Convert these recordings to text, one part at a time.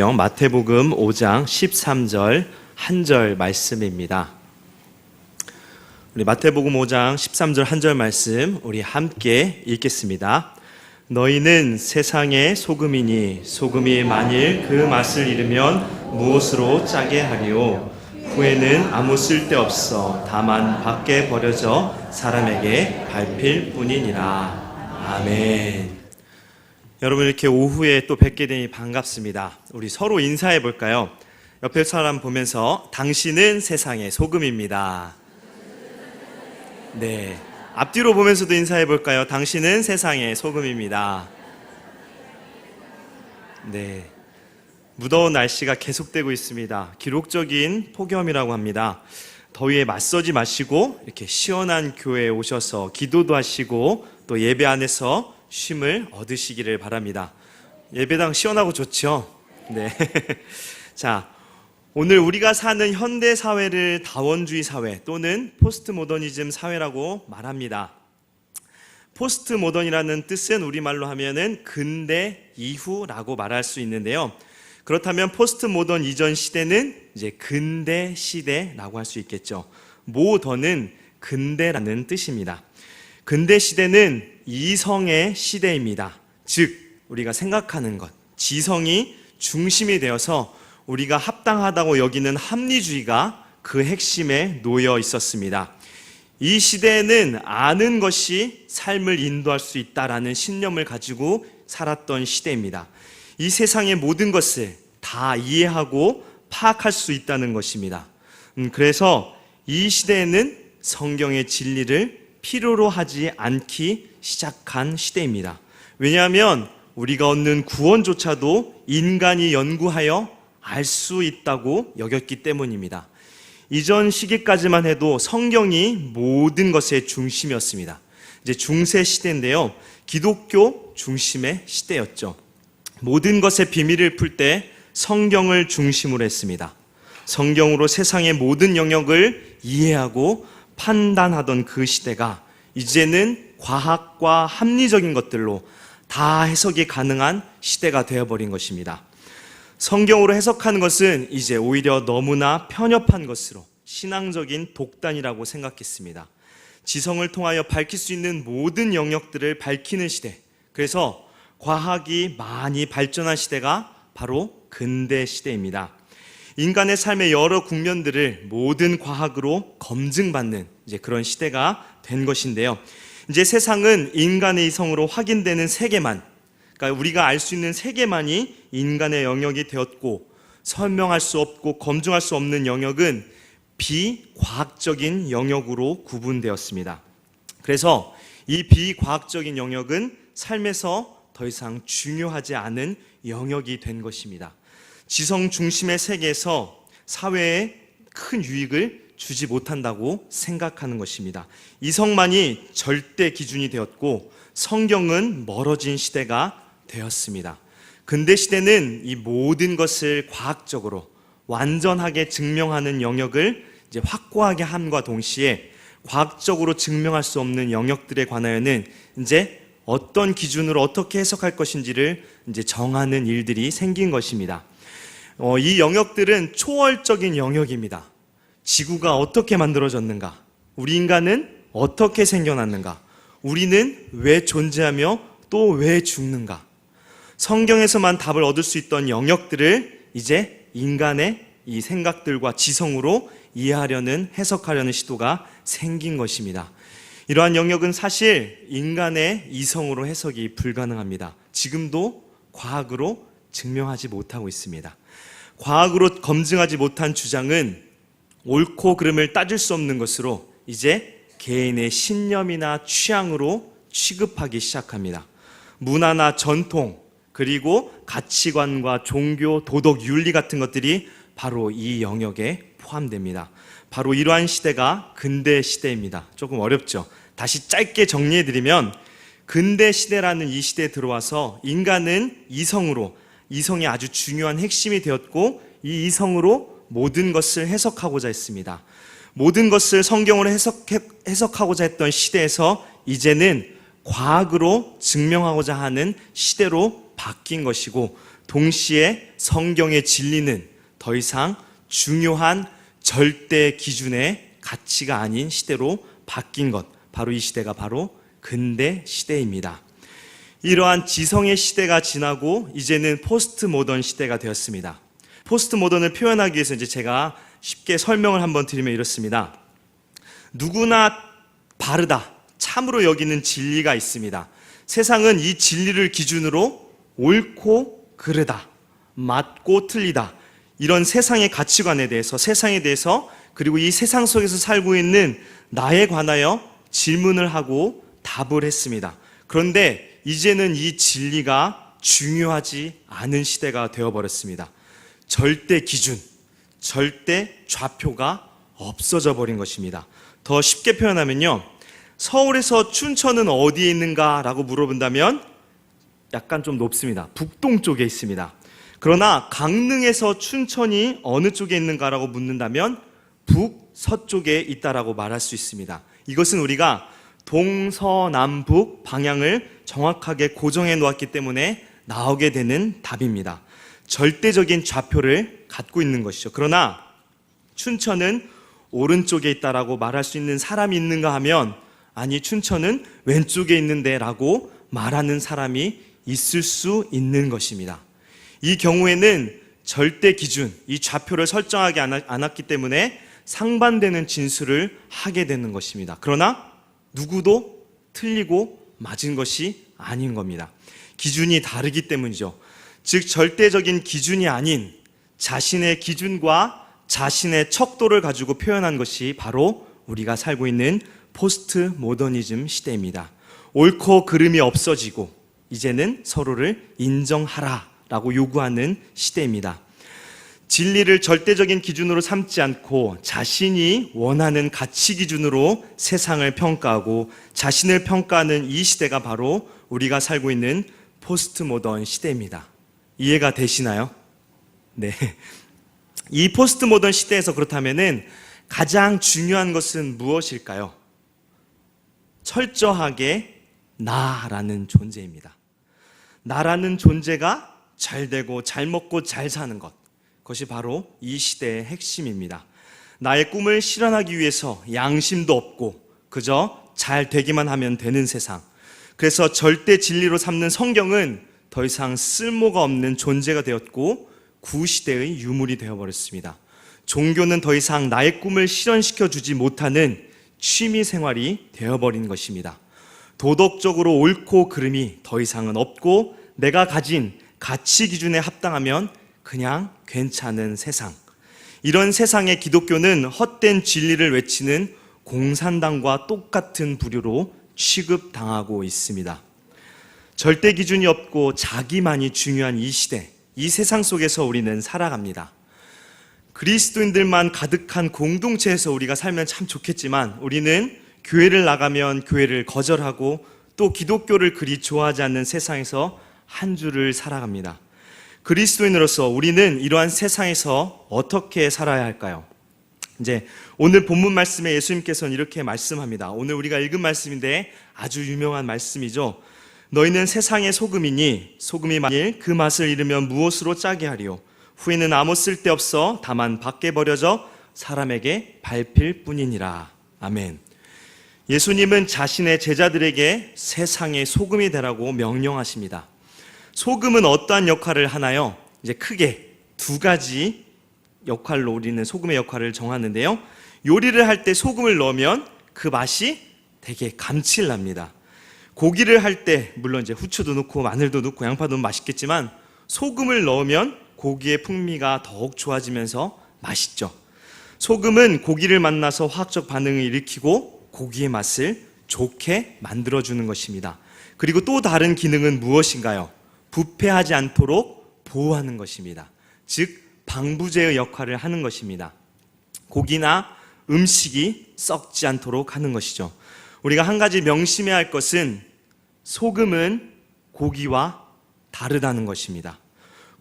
마태복음 5장 13절 한 절 말씀입니다. 우리 마태복음 5장 13절 한 절 말씀 우리 함께 읽겠습니다. 너희는 세상의 소금이니 소금이 만일 그 맛을 잃으면 무엇으로 짜게 하리요? 후에는 아무 쓸데없어 다만 밖에 버려져 사람에게 밟힐 뿐이니라. 아멘. 여러분, 이렇게 오후에 또 뵙게 되니 반갑습니다. 우리 서로 인사해 볼까요? 옆에 사람 보면서 당신은 세상의 소금입니다. 네, 앞뒤로 보면서도 인사해 볼까요? 당신은 세상의 소금입니다. 네, 무더운 날씨가 계속되고 있습니다. 기록적인 폭염이라고 합니다. 더위에 맞서지 마시고 이렇게 시원한 교회에 오셔서 기도도 하시고 또 예배 안에서 쉼을 얻으시기를 바랍니다. 예배당 시원하고 좋죠? 네. 자, 오늘 우리가 사는 현대 사회를 다원주의 사회 또는 포스트 모더니즘 사회라고 말합니다. 포스트 모던이라는 뜻은 우리말로 하면은 근대 이후라고 말할 수 있는데요. 그렇다면 포스트 모던 이전 시대는 이제 근대 시대라고 할 수 있겠죠. 모던은 근대라는 뜻입니다. 근대 시대는 이성의 시대입니다. 즉 우리가 생각하는 것, 지성이 중심이 되어서 우리가 합당하다고 여기는 합리주의가 그 핵심에 놓여 있었습니다. 이 시대에는 아는 것이 삶을 인도할 수 있다라는 신념을 가지고 살았던 시대입니다. 이 세상의 모든 것을 다 이해하고 파악할 수 있다는 것입니다. 그래서 이 시대에는 성경의 진리를 필요로 하지 않기 시작한 시대입니다. 왜냐하면 우리가 얻는 구원조차도 인간이 연구하여 알 수 있다고 여겼기 때문입니다. 이전 시기까지만 해도 성경이 모든 것의 중심이었습니다. 이제 중세 시대인데요. 기독교 중심의 시대였죠. 모든 것의 비밀을 풀 때 성경을 중심으로 했습니다. 성경으로 세상의 모든 영역을 이해하고 판단하던 그 시대가 이제는 과학과 합리적인 것들로 다 해석이 가능한 시대가 되어버린 것입니다. 성경으로 해석하는 것은 이제 오히려 너무나 편협한 것으로 신앙적인 독단이라고 생각했습니다. 지성을 통하여 밝힐 수 있는 모든 영역들을 밝히는 시대, 그래서 과학이 많이 발전한 시대가 바로 근대 시대입니다. 인간의 삶의 여러 국면들을 모든 과학으로 검증받는 이제 그런 시대가 된 것인데요. 이제 세상은 인간의 이성으로 확인되는 세계만, 그러니까 우리가 알 수 있는 세계만이 인간의 영역이 되었고, 설명할 수 없고 검증할 수 없는 영역은 비과학적인 영역으로 구분되었습니다. 그래서 이 비과학적인 영역은 삶에서 더 이상 중요하지 않은 영역이 된 것입니다. 지성 중심의 세계에서 사회에 큰 유익을 주지 못한다고 생각하는 것입니다. 이성만이 절대 기준이 되었고 성경은 멀어진 시대가 되었습니다. 근대 시대는 이 모든 것을 과학적으로 완전하게 증명하는 영역을 이제 확고하게 함과 동시에 과학적으로 증명할 수 없는 영역들에 관하여는 이제 어떤 기준으로 어떻게 해석할 것인지를 이제 정하는 일들이 생긴 것입니다. 이 영역들은 초월적인 영역입니다. 지구가 어떻게 만들어졌는가? 우리 인간은 어떻게 생겨났는가? 우리는 왜 존재하며 또 왜 죽는가? 성경에서만 답을 얻을 수 있던 영역들을 이제 인간의 이 생각들과 지성으로 이해하려는, 해석하려는 시도가 생긴 것입니다. 이러한 영역은 사실 인간의 이성으로 해석이 불가능합니다. 지금도 과학으로 증명하지 못하고 있습니다. 과학으로 검증하지 못한 주장은 옳고 그름을 따질 수 없는 것으로 이제 개인의 신념이나 취향으로 취급하기 시작합니다. 문화나 전통, 그리고 가치관과 종교, 도덕, 윤리 같은 것들이 바로 이 영역에 포함됩니다. 바로 이러한 시대가 근대 시대입니다. 조금 어렵죠? 다시 짧게 정리해드리면 근대 시대라는 이 시대에 들어와서 인간은 이성이 아주 중요한 핵심이 되었고 이 이성으로 모든 것을 해석하고자 했습니다. 모든 것을 성경으로 해석하고자 했던 시대에서 이제는 과학으로 증명하고자 하는 시대로 바뀐 것이고, 동시에 성경의 진리는 더 이상 중요한 절대 기준의 가치가 아닌 시대로 바뀐 것, 바로 이 시대가 바로 근대 시대입니다. 이러한 지성의 시대가 지나고 이제는 포스트 모던 시대가 되었습니다. 포스트 모던을 표현하기 위해서 이제 제가 쉽게 설명을 한번 드리면 이렇습니다. 누구나 바르다, 참으로 여기는 진리가 있습니다. 세상은 이 진리를 기준으로 옳고 그르다, 맞고 틀리다, 이런 세상의 가치관에 대해서, 세상에 대해서, 그리고 이 세상 속에서 살고 있는 나에 관하여 질문을 하고 답을 했습니다. 그런데 이제는 이 진리가 중요하지 않은 시대가 되어버렸습니다. 절대 기준, 절대 좌표가 없어져 버린 것입니다. 더 쉽게 표현하면요, 서울에서 춘천은 어디에 있는가 라고 물어본다면 약간 좀 높습니다. 북동쪽에 있습니다. 그러나 강릉에서 춘천이 어느 쪽에 있는가라고 묻는다면 북서쪽에 있다라고 말할 수 있습니다. 이것은 우리가 동서남북 방향을 정확하게 고정해 놓았기 때문에 나오게 되는 답입니다. 절대적인 좌표를 갖고 있는 것이죠. 그러나 춘천은 오른쪽에 있다라고 말할 수 있는 사람이 있는가 하면 아니, 춘천은 왼쪽에 있는데 라고 말하는 사람이 있을 수 있는 것입니다. 이 경우에는 절대 기준, 이 좌표를 설정하지 않았기 때문에 상반되는 진술을 하게 되는 것입니다. 그러나 누구도 틀리고 맞은 것이 아닌 겁니다. 기준이 다르기 때문이죠. 즉 절대적인 기준이 아닌 자신의 기준과 자신의 척도를 가지고 표현한 것이 바로 우리가 살고 있는 포스트 모더니즘 시대입니다. 옳고 그름이 없어지고 이제는 서로를 인정하라라고 요구하는 시대입니다. 진리를 절대적인 기준으로 삼지 않고 자신이 원하는 가치 기준으로 세상을 평가하고 자신을 평가하는 이 시대가 바로 우리가 살고 있는 포스트 모던 시대입니다. 이해가 되시나요? 네. 이 포스트 모던 시대에서 그렇다면은 가장 중요한 것은 무엇일까요? 철저하게 나라는 존재입니다. 나라는 존재가 잘 되고 잘 먹고 잘 사는 것, 그것이 바로 이 시대의 핵심입니다. 나의 꿈을 실현하기 위해서 양심도 없고 그저 잘 되기만 하면 되는 세상. 그래서 절대 진리로 삼는 성경은 더 이상 쓸모가 없는 존재가 되었고 구시대의 유물이 되어버렸습니다. 종교는 더 이상 나의 꿈을 실현시켜 주지 못하는 취미 생활이 되어버린 것입니다. 도덕적으로 옳고 그름이 더 이상은 없고 내가 가진 가치 기준에 합당하면 그냥 괜찮은 세상. 이런 세상에 기독교는 헛된 진리를 외치는 공산당과 똑같은 부류로 취급당하고 있습니다. 절대 기준이 없고 자기만이 중요한 이 시대, 이 세상 속에서 우리는 살아갑니다. 그리스도인들만 가득한 공동체에서 우리가 살면 참 좋겠지만 우리는 교회를 나가면 교회를 거절하고 또 기독교를 그리 좋아하지 않는 세상에서 한 주를 살아갑니다. 그리스도인으로서 우리는 이러한 세상에서 어떻게 살아야 할까요? 이제 오늘 본문 말씀에 예수님께서는 이렇게 말씀합니다. 오늘 우리가 읽은 말씀인데 아주 유명한 말씀이죠. 너희는 세상의 소금이니 소금이 만일 그 맛을 잃으면 무엇으로 짜게 하리요? 후에는 아무 쓸데없어 다만 밖에 버려져 사람에게 밟힐 뿐이니라. 아멘. 예수님은 자신의 제자들에게 세상의 소금이 되라고 명령하십니다. 소금은 어떠한 역할을 하나요? 이제 크게 두 가지 역할로 우리는 소금의 역할을 정하는데요. 요리를 할 때 소금을 넣으면 그 맛이 되게 감칠납니다. 고기를 할 때 물론 이제 후추도 넣고 마늘도 넣고 양파도 넣으면 맛있겠지만 소금을 넣으면 고기의 풍미가 더욱 좋아지면서 맛있죠. 소금은 고기를 만나서 화학적 반응을 일으키고 고기의 맛을 좋게 만들어주는 것입니다. 그리고 또 다른 기능은 무엇인가요? 부패하지 않도록 보호하는 것입니다. 즉 방부제의 역할을 하는 것입니다. 고기나 음식이 썩지 않도록 하는 것이죠. 우리가 한 가지 명심해야 할 것은 소금은 고기와 다르다는 것입니다.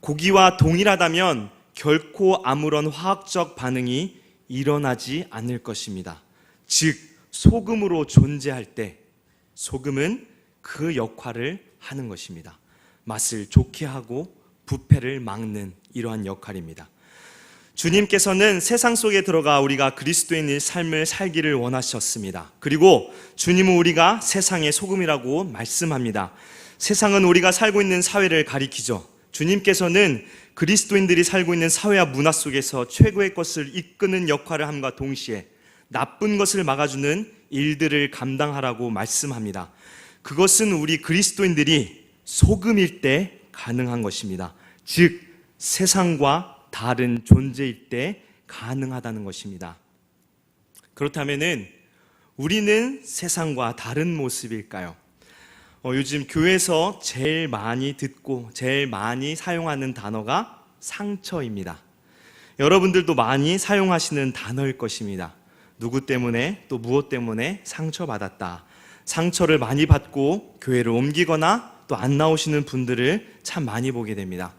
고기와 동일하다면 결코 아무런 화학적 반응이 일어나지 않을 것입니다. 즉 소금으로 존재할 때 소금은 그 역할을 하는 것입니다. 맛을 좋게 하고 부패를 막는 이러한 역할입니다. 주님께서는 세상 속에 들어가 우리가 그리스도인의 삶을 살기를 원하셨습니다. 그리고 주님은 우리가 세상의 소금이라고 말씀합니다. 세상은 우리가 살고 있는 사회를 가리키죠. 주님께서는 그리스도인들이 살고 있는 사회와 문화 속에서 최고의 것을 이끄는 역할을 함과 동시에 나쁜 것을 막아주는 일들을 감당하라고 말씀합니다. 그것은 우리 그리스도인들이 소금일 때 가능한 것입니다. 즉 세상과 다른 존재일 때 가능하다는 것입니다. 그렇다면은 우리는 세상과 다른 모습일까요? 요즘 교회에서 제일 많이 듣고 제일 많이 사용하는 단어가 상처입니다. 여러분들도 많이 사용하시는 단어일 것입니다. 누구 때문에 또 무엇 때문에 상처받았다. 상처를 많이 받고 교회를 옮기거나 또 안 나오시는 분들을 참 많이 보게 됩니다.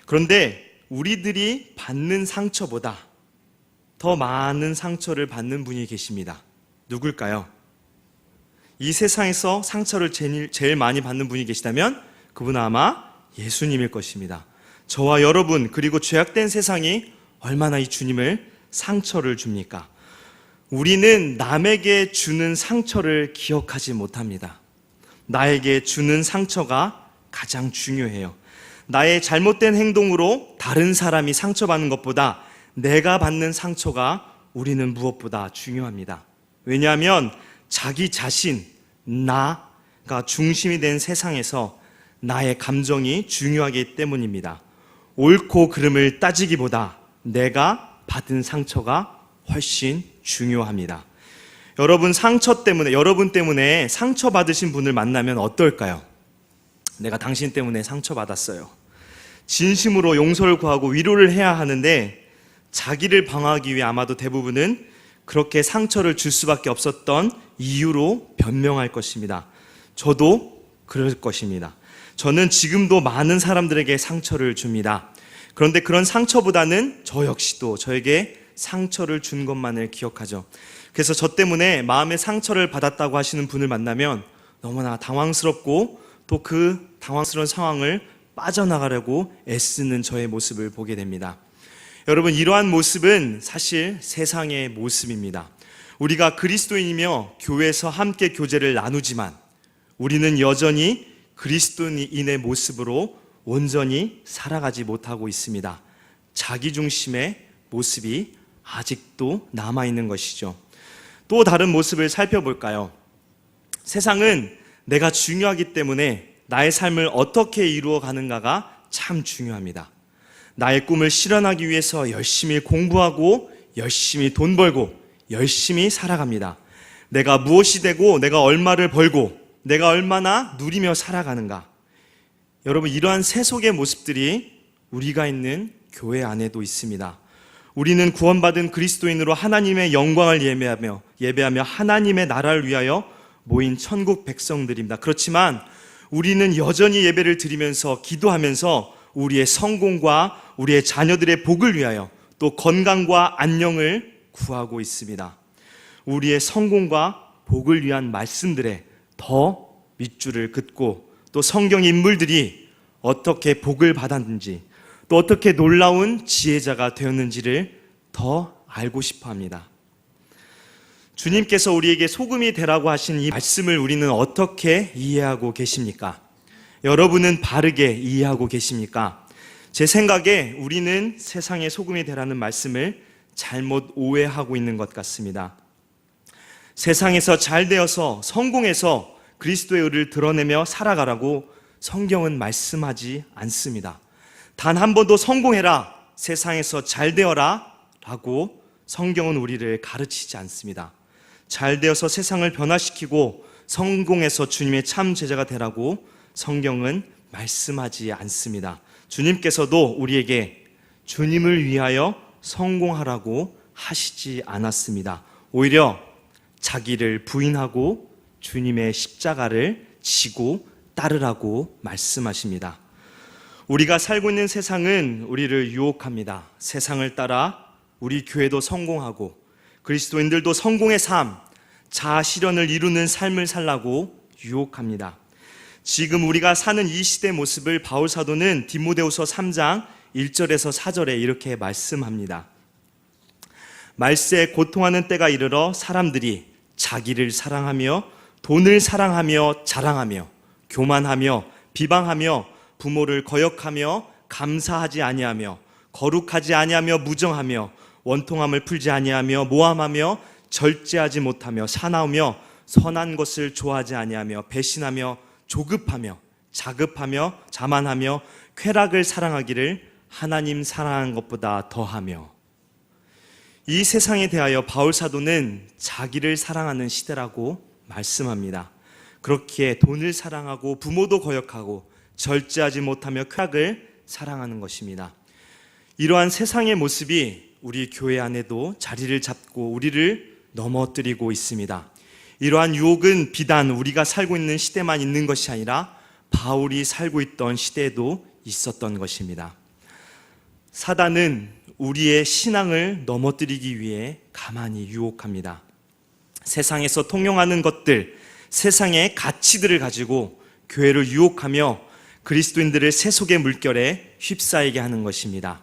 그런데 우리들이 받는 상처보다 더 많은 상처를 받는 분이 계십니다. 누굴까요? 이 세상에서 상처를 제일 많이 받는 분이 계시다면 그분은 아마 예수님일 것입니다. 저와 여러분 그리고 죄악된 세상이 얼마나 이 주님을 상처를 줍니까? 우리는 남에게 주는 상처를 기억하지 못합니다. 나에게 주는 상처가 가장 중요해요. 나의 잘못된 행동으로 다른 사람이 상처받는 것보다 내가 받는 상처가 우리는 무엇보다 중요합니다. 왜냐하면 자기 자신, 나가 중심이 된 세상에서 나의 감정이 중요하기 때문입니다. 옳고 그름을 따지기보다 내가 받은 상처가 훨씬 중요합니다. 여러분 여러분 때문에 상처받으신 분을 만나면 어떨까요? 내가 당신 때문에 상처받았어요. 진심으로 용서를 구하고 위로를 해야 하는데 자기를 방어하기 위해 아마도 대부분은 그렇게 상처를 줄 수밖에 없었던 이유로 변명할 것입니다. 저도 그럴 것입니다. 저는 지금도 많은 사람들에게 상처를 줍니다. 그런데 그런 상처보다는 저 역시도 저에게 상처를 준 것만을 기억하죠. 그래서 저 때문에 마음의 상처를 받았다고 하시는 분을 만나면 너무나 당황스럽고 또 그 당황스러운 상황을 빠져나가려고 애쓰는 저의 모습을 보게 됩니다. 여러분, 이러한 모습은 사실 세상의 모습입니다. 우리가 그리스도인이며 교회에서 함께 교제를 나누지만 우리는 여전히 그리스도인의 모습으로 온전히 살아가지 못하고 있습니다. 자기중심의 모습이 아직도 남아있는 것이죠. 또 다른 모습을 살펴볼까요? 세상은 내가 중요하기 때문에 나의 삶을 어떻게 이루어가는가가 참 중요합니다. 나의 꿈을 실현하기 위해서 열심히 공부하고 열심히 돈 벌고 열심히 살아갑니다. 내가 무엇이 되고 내가 얼마를 벌고 내가 얼마나 누리며 살아가는가. 여러분, 이러한 세속의 모습들이 우리가 있는 교회 안에도 있습니다. 우리는 구원받은 그리스도인으로 하나님의 영광을 예배하며 하나님의 나라를 위하여 모인 천국 백성들입니다. 그렇지만 우리는 여전히 예배를 드리면서 기도하면서 우리의 성공과 우리의 자녀들의 복을 위하여 또 건강과 안녕을 구하고 있습니다. 우리의 성공과 복을 위한 말씀들에 더 밑줄을 긋고 또 성경 인물들이 어떻게 복을 받았는지 또 어떻게 놀라운 지혜자가 되었는지를 더 알고 싶어 합니다. 주님께서 우리에게 소금이 되라고 하신 이 말씀을 우리는 어떻게 이해하고 계십니까? 여러분은 바르게 이해하고 계십니까? 제 생각에 우리는 세상의 소금이 되라는 말씀을 잘못 오해하고 있는 것 같습니다. 세상에서 잘 되어서 성공해서 그리스도의 의를 드러내며 살아가라고 성경은 말씀하지 않습니다. 단 한 번도 성공해라, 세상에서 잘 되어라 라고 성경은 우리를 가르치지 않습니다. 잘 되어서 세상을 변화시키고 성공해서 주님의 참 제자가 되라고 성경은 말씀하지 않습니다. 주님께서도 우리에게 주님을 위하여 성공하라고 하시지 않았습니다. 오히려 자기를 부인하고 주님의 십자가를 지고 따르라고 말씀하십니다. 우리가 살고 있는 세상은 우리를 유혹합니다. 세상을 따라 우리 교회도 성공하고 그리스도인들도 성공의 삶, 자아 실현을 이루는 삶을 살라고 유혹합니다. 지금 우리가 사는 이 시대 모습을 바울 사도는 디모데후서 3장 1절에서 4절에 이렇게 말씀합니다. 말세에 고통하는 때가 이르러 사람들이 자기를 사랑하며 돈을 사랑하며 자랑하며 교만하며 비방하며 부모를 거역하며 감사하지 아니하며 거룩하지 아니하며 무정하며 원통함을 풀지 아니하며 모함하며 절제하지 못하며 사나우며 선한 것을 좋아하지 아니하며 배신하며 조급하며 자급하며 자만하며 쾌락을 사랑하기를 하나님 사랑하는 것보다 더하며. 이 세상에 대하여 바울 사도는 자기를 사랑하는 시대라고 말씀합니다. 그렇기에 돈을 사랑하고 부모도 거역하고 절제하지 못하며 쾌락을 사랑하는 것입니다. 이러한 세상의 모습이 우리 교회 안에도 자리를 잡고 우리를 넘어뜨리고 있습니다. 이러한 유혹은 비단 우리가 살고 있는 시대만 있는 것이 아니라 바울이 살고 있던 시대에도 있었던 것입니다. 사단은 우리의 신앙을 넘어뜨리기 위해 가만히 유혹합니다. 세상에서 통용하는 것들, 세상의 가치들을 가지고 교회를 유혹하며 그리스도인들을 세속의 물결에 휩싸이게 하는 것입니다.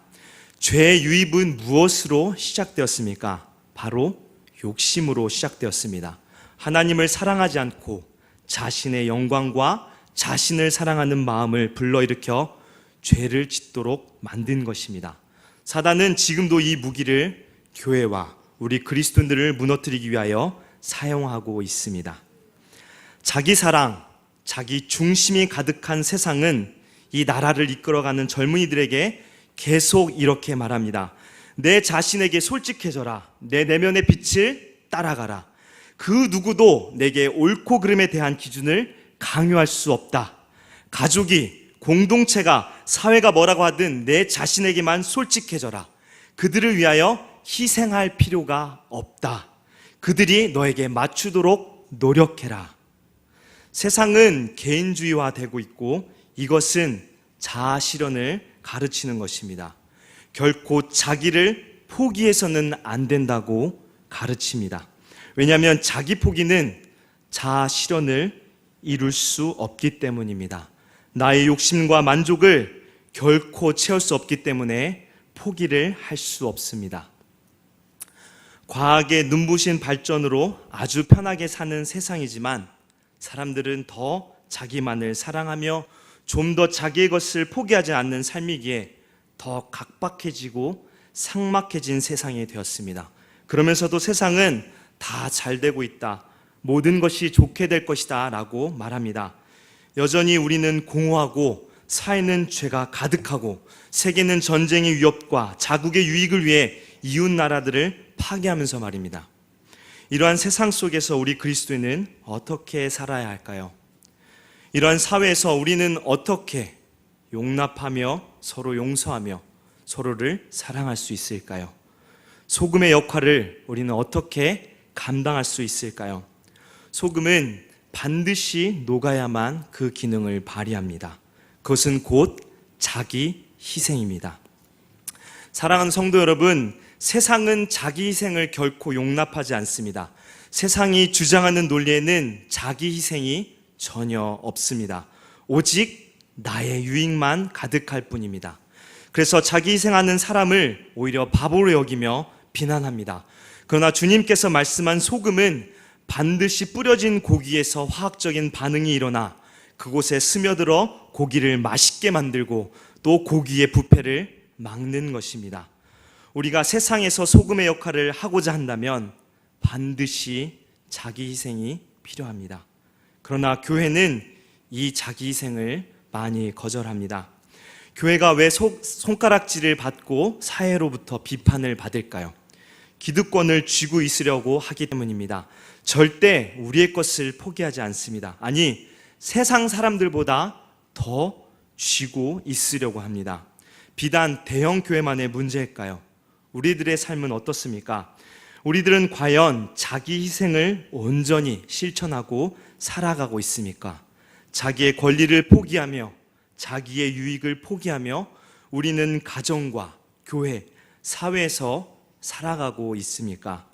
죄의 유입은 무엇으로 시작되었습니까? 바로 욕심으로 시작되었습니다. 하나님을 사랑하지 않고 자신의 영광과 자신을 사랑하는 마음을 불러일으켜 죄를 짓도록 만든 것입니다. 사단은 지금도 이 무기를 교회와 우리 그리스도인들을 무너뜨리기 위하여 사용하고 있습니다. 자기 사랑, 자기 중심이 가득한 세상은 이 나라를 이끌어가는 젊은이들에게 계속 이렇게 말합니다. 내 자신에게 솔직해져라. 내 내면의 빛을 따라가라. 그 누구도 내게 옳고 그름에 대한 기준을 강요할 수 없다. 가족이, 공동체가, 사회가 뭐라고 하든 내 자신에게만 솔직해져라. 그들을 위하여 희생할 필요가 없다. 그들이 너에게 맞추도록 노력해라. 세상은 개인주의화되고 있고 이것은 자아 실현을 가르치는 것입니다. 결코 자기를 포기해서는 안 된다고 가르칩니다. 왜냐하면 자기 포기는 자아 실현을 이룰 수 없기 때문입니다. 나의 욕심과 만족을 결코 채울 수 없기 때문에 포기를 할 수 없습니다. 과학의 눈부신 발전으로 아주 편하게 사는 세상이지만 사람들은 더 자기만을 사랑하며 좀 더 자기의 것을 포기하지 않는 삶이기에 더 각박해지고 삭막해진 세상이 되었습니다. 그러면서도 세상은 다 잘 되고 있다. 모든 것이 좋게 될 것이다 라고 말합니다. 여전히 우리는 공허하고 사회는 죄가 가득하고 세계는 전쟁의 위협과 자국의 유익을 위해 이웃 나라들을 파괴하면서 말입니다. 이러한 세상 속에서 우리 그리스도인은 어떻게 살아야 할까요? 이러한 사회에서 우리는 어떻게 용납하며 서로 용서하며 서로를 사랑할 수 있을까요? 소금의 역할을 우리는 어떻게 감당할 수 있을까요? 소금은 반드시 녹아야만 그 기능을 발휘합니다. 그것은 곧 자기 희생입니다. 사랑하는 성도 여러분, 세상은 자기 희생을 결코 용납하지 않습니다. 세상이 주장하는 논리에는 자기 희생이 전혀 없습니다. 오직 나의 유익만 가득할 뿐입니다. 그래서 자기 희생하는 사람을 오히려 바보로 여기며 비난합니다. 그러나 주님께서 말씀한 소금은 반드시 뿌려진 고기에서 화학적인 반응이 일어나 그곳에 스며들어 고기를 맛있게 만들고 또 고기의 부패를 막는 것입니다. 우리가 세상에서 소금의 역할을 하고자 한다면 반드시 자기 희생이 필요합니다. 그러나 교회는 이 자기 희생을 많이 거절합니다. 교회가 왜 손가락질을 받고 사회로부터 비판을 받을까요? 기득권을 쥐고 있으려고 하기 때문입니다. 절대 우리의 것을 포기하지 않습니다. 아니, 세상 사람들보다 더 쥐고 있으려고 합니다. 비단 대형 교회만의 문제일까요? 우리들의 삶은 어떻습니까? 우리들은 과연 자기 희생을 온전히 실천하고 살아가고 있습니까? 자기의 권리를 포기하며 자기의 유익을 포기하며 우리는 가정과 교회, 사회에서 살아가고 있습니까?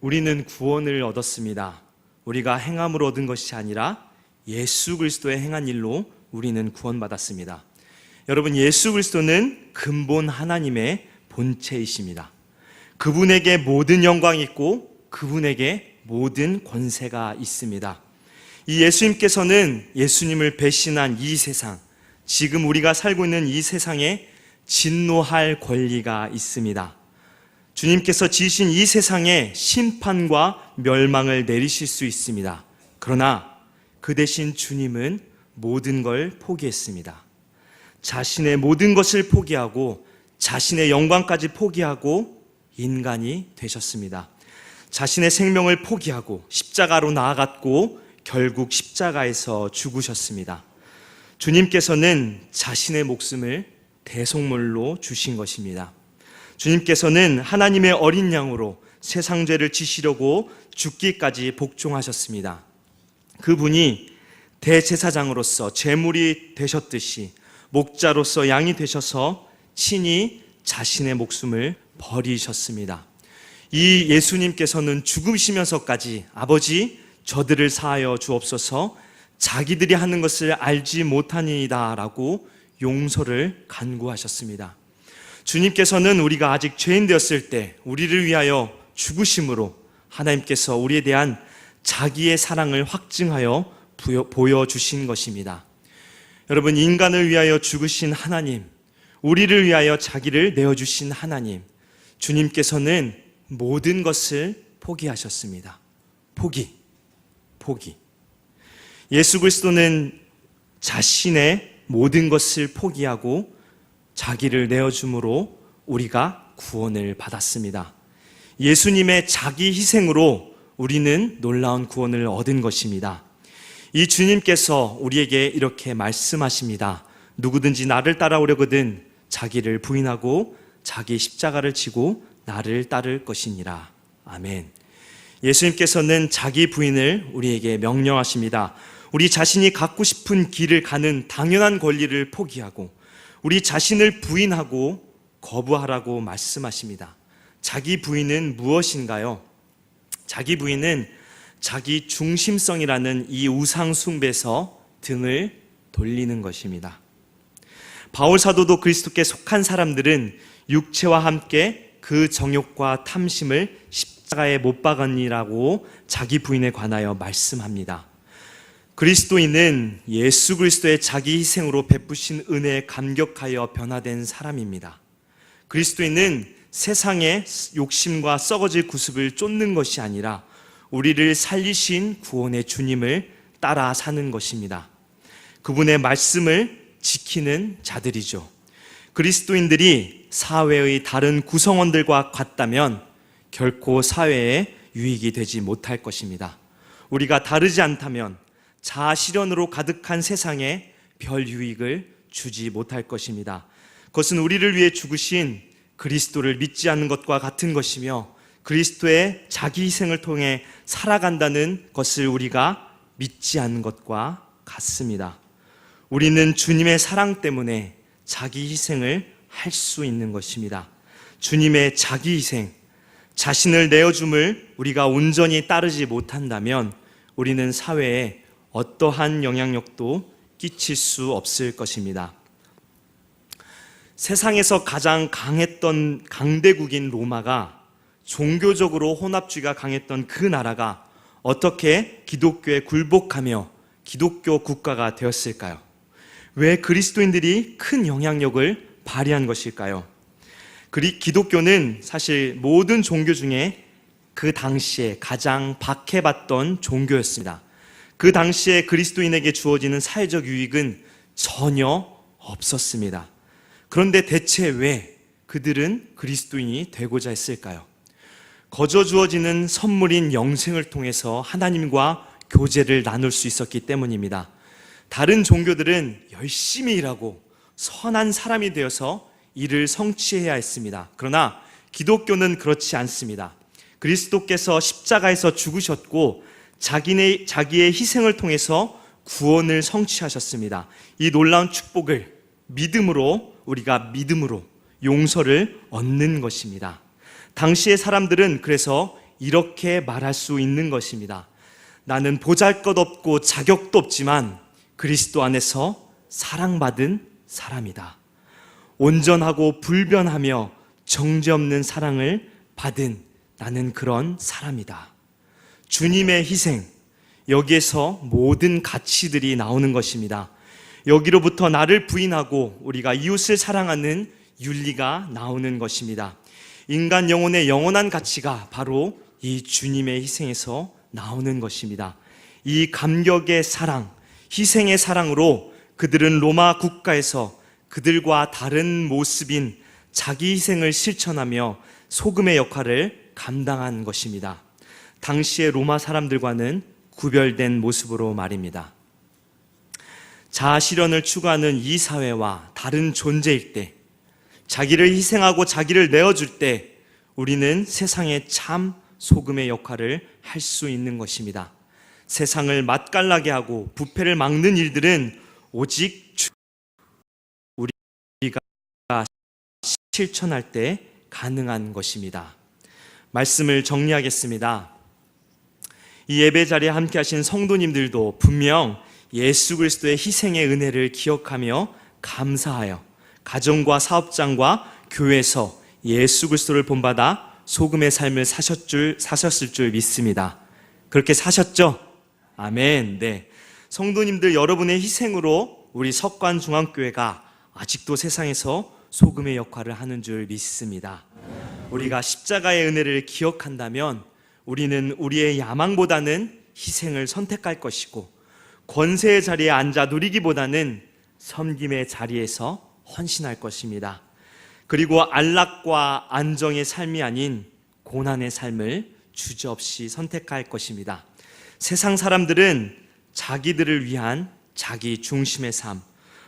우리는 구원을 얻었습니다. 우리가 행함으로 얻은 것이 아니라 예수 그리스도의 행한 일로 우리는 구원받았습니다. 여러분, 예수 그리스도는 근본 하나님의 본체이십니다. 그분에게 모든 영광이 있고 그분에게 모든 권세가 있습니다. 이 예수님께서는 예수님을 배신한 이 세상, 지금 우리가 살고 있는 이 세상에 진노할 권리가 있습니다. 주님께서 지으신 이 세상에 심판과 멸망을 내리실 수 있습니다. 그러나 그 대신 주님은 모든 걸 포기했습니다. 자신의 모든 것을 포기하고 자신의 영광까지 포기하고 인간이 되셨습니다. 자신의 생명을 포기하고 십자가로 나아갔고 결국 십자가에서 죽으셨습니다. 주님께서는 자신의 목숨을 대속물로 주신 것입니다. 주님께서는 하나님의 어린 양으로 세상 죄를 지시려고 죽기까지 복종하셨습니다. 그분이 대제사장으로서 제물이 되셨듯이 목자로서 양이 되셔서 친히 자신의 목숨을 버리셨습니다. 이 예수님께서는 죽으시면서까지 아버지, 저들을 사하여 주옵소서, 자기들이 하는 것을 알지 못하니이다 라고 용서를 간구하셨습니다. 주님께서는 우리가 아직 죄인 되었을 때 우리를 위하여 죽으심으로 하나님께서 우리에 대한 자기의 사랑을 확증하여 보여주신 것입니다. 여러분, 인간을 위하여 죽으신 하나님, 우리를 위하여 자기를 내어주신 하나님, 주님께서는 모든 것을 포기하셨습니다. 포기. 예수 그리스도는 자신의 모든 것을 포기하고 자기를 내어줌으로 우리가 구원을 받았습니다. 예수님의 자기 희생으로 우리는 놀라운 구원을 얻은 것입니다. 이 주님께서 우리에게 이렇게 말씀하십니다. 누구든지 나를 따라오려거든 자기를 부인하고 자기 십자가를 지고 나를 따를 것이니라. 아멘. 예수님께서는 자기 부인을 우리에게 명령하십니다. 우리 자신이 갖고 싶은 길을 가는 당연한 권리를 포기하고 우리 자신을 부인하고 거부하라고 말씀하십니다. 자기 부인은 무엇인가요? 자기 부인은 자기 중심성이라는 이 우상 숭배에서 등을 돌리는 것입니다. 바울 사도도 그리스도께 속한 사람들은 육체와 함께 그 정욕과 탐심을 십자가에 못 박으니라고 자기 부인에 관하여 말씀합니다. 그리스도인은 예수 그리스도의 자기 희생으로 베푸신 은혜에 감격하여 변화된 사람입니다. 그리스도인은 세상의 욕심과 썩어질 구습을 쫓는 것이 아니라 우리를 살리신 구원의 주님을 따라 사는 것입니다. 그분의 말씀을 지키는 자들이죠. 그리스도인들이 사회의 다른 구성원들과 같다면 결코 사회에 유익이 되지 못할 것입니다. 우리가 다르지 않다면 자아 실현으로 가득한 세상에 별 유익을 주지 못할 것입니다. 그것은 우리를 위해 죽으신 그리스도를 믿지 않는 것과 같은 것이며 그리스도의 자기 희생을 통해 살아간다는 것을 우리가 믿지 않는 것과 같습니다. 우리는 주님의 사랑 때문에 자기 희생을 할 수 있는 것입니다. 주님의 자기 희생, 자신을 내어줌을 우리가 온전히 따르지 못한다면 우리는 사회에 어떠한 영향력도 끼칠 수 없을 것입니다. 세상에서 가장 강했던 강대국인 로마가 종교적으로 혼합주의가 강했던 그 나라가 어떻게 기독교에 굴복하며 기독교 국가가 되었을까요? 왜 그리스도인들이 큰 영향력을 발휘한 것일까요? 기독교는 사실 모든 종교 중에 그 당시에 가장 박해받던 종교였습니다. 그 당시에 그리스도인에게 주어지는 사회적 유익은 전혀 없었습니다. 그런데 대체 왜 그들은 그리스도인이 되고자 했을까요? 거저 주어지는 선물인 영생을 통해서 하나님과 교제를 나눌 수 있었기 때문입니다. 다른 종교들은 열심히 일하고 선한 사람이 되어서 이를 성취해야 했습니다. 그러나 기독교는 그렇지 않습니다. 그리스도께서 십자가에서 죽으셨고 자기의 희생을 통해서 구원을 성취하셨습니다. 이 놀라운 축복을 우리가 믿음으로 용서를 얻는 것입니다. 당시의 사람들은 그래서 이렇게 말할 수 있는 것입니다. 나는 보잘것없고 자격도 없지만 그리스도 안에서 사랑받은 사람이다. 온전하고 불변하며 정죄없는 사랑을 받은 나는 그런 사람이다. 주님의 희생, 여기에서 모든 가치들이 나오는 것입니다. 여기로부터 나를 부인하고 우리가 이웃을 사랑하는 윤리가 나오는 것입니다. 인간 영혼의 영원한 가치가 바로 이 주님의 희생에서 나오는 것입니다. 이 감격의 사랑, 희생의 사랑으로 그들은 로마 국가에서 그들과 다른 모습인 자기 희생을 실천하며 소금의 역할을 감당한 것입니다. 당시의 로마 사람들과는 구별된 모습으로 말입니다. 자아실현을 추구하는 이 사회와 다른 존재일 때, 자기를 희생하고 자기를 내어줄 때 우리는 세상에 참 소금의 역할을 할 수 있는 것입니다. 세상을 맛깔나게 하고 부패를 막는 일들은 오직 우리가 실천할 때 가능한 것입니다. 말씀을 정리하겠습니다. 이 예배 자리에 함께 하신 성도님들도 분명 예수 그리스도의 희생의 은혜를 기억하며 감사하여 가정과 사업장과 교회에서 예수 그리스도를 본받아 소금의 삶을 사셨을 줄 믿습니다. 그렇게 사셨죠? 아멘. 네. 성도님들 여러분의 희생으로 우리 석관중앙교회가 아직도 세상에서 소금의 역할을 하는 줄 믿습니다. 우리가 십자가의 은혜를 기억한다면 우리는 우리의 야망보다는 희생을 선택할 것이고, 권세의 자리에 앉아 누리기보다는 섬김의 자리에서 헌신할 것입니다. 그리고 안락과 안정의 삶이 아닌 고난의 삶을 주저없이 선택할 것입니다. 세상 사람들은 자기들을 위한 자기 중심의 삶,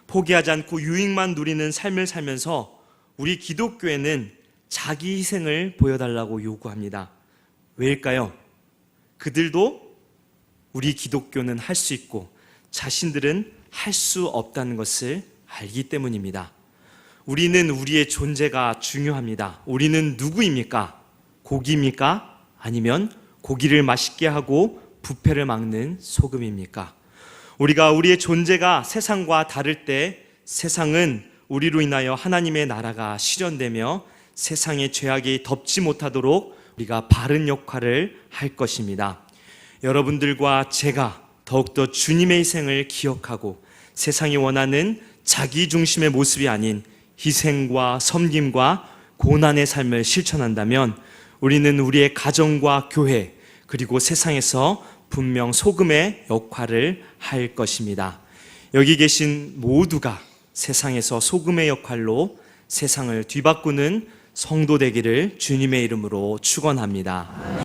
포기하지 않고 유익만 누리는 삶을 살면서 우리 기독교회는 자기 희생을 보여달라고 요구합니다. 왜일까요? 그들도 우리 기독교는 할 수 있고 자신들은 할 수 없다는 것을 알기 때문입니다. 우리는 우리의 존재가 중요합니다. 우리는 누구입니까? 고기입니까? 아니면 고기를 맛있게 하고 부패를 막는 소금입니까? 우리가 우리의 존재가 세상과 다를 때 세상은 우리로 인하여 하나님의 나라가 실현되며 세상의 죄악이 덮지 못하도록 우리가 바른 역할을 할 것입니다. 여러분들과 제가 더욱더 주님의 희생을 기억하고 세상이 원하는 자기 중심의 모습이 아닌 희생과 섬김과 고난의 삶을 실천한다면 우리는 우리의 가정과 교회 그리고 세상에서 분명 소금의 역할을 할 것입니다. 여기 계신 모두가 세상에서 소금의 역할로 세상을 뒤바꾸는 성도 되기를 주님의 이름으로 축원합니다.